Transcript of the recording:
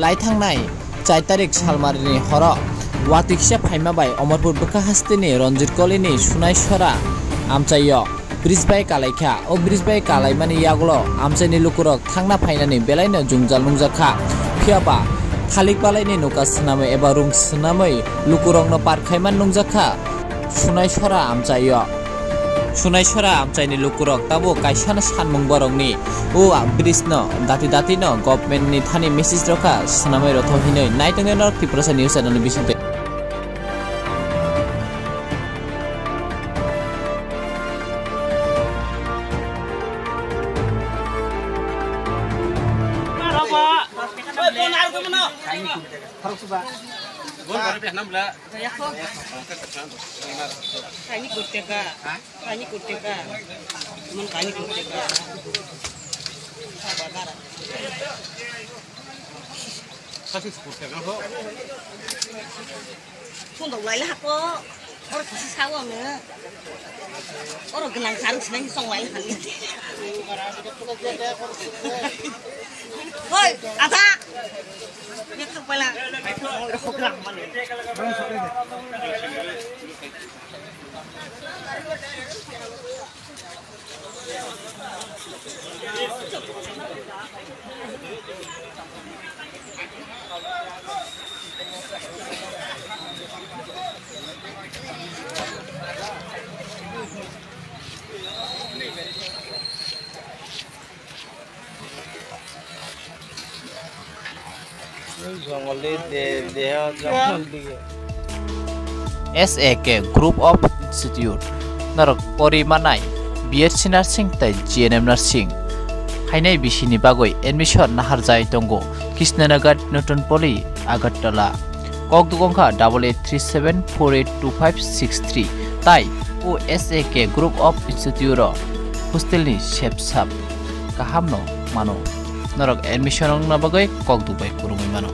लाइथांनाय 4 तारिख सालमारिनि हर वातिकसा फाइमाबाय Amarpur बखा हास्तिनि Ranjit कलिनि सुनायसरा आमचायो bridge bye कालायखा ओ bridge bye कालायमानि यागलो आमचायनि लुकुरक थांना फाइनानि बेलायनो जुंजाल नुजाखा फियाबा थालिक बालायनि नुका सुनामै एबा रुं सुनामै लुकुरंनो पारखायमान नुजाखा सुनायसरा आमचायो सुनायसरा आमचायनि लुकुरक ताबो कायसानो सानमुं बरंनि ओ ब्रिजनो दाति-दातिनो गभर्नमेन्टनि थानि मेसेज रखा सुनामै रथ हिनै नायतंने नरक Tripura news channel बिसिते 손도 와일 하고 어로 다시 사오면 어로 그냥 자른 지난 송 와일 하는 헐 아다 이거 빨라 이거 그냥 말해 SAK Group of Institute Narok Porimanai BSc Nursing tai GNM Nursing Hainai bisini bagoi admission nahar jai tongo Krishnanagar Newton Poly Agartala Kokdugongkha 8837482563 tai o SAK Group of Institute ro hostel ni shepsap kahamno mano Narok admission na bagoi kokdubai kurumai mano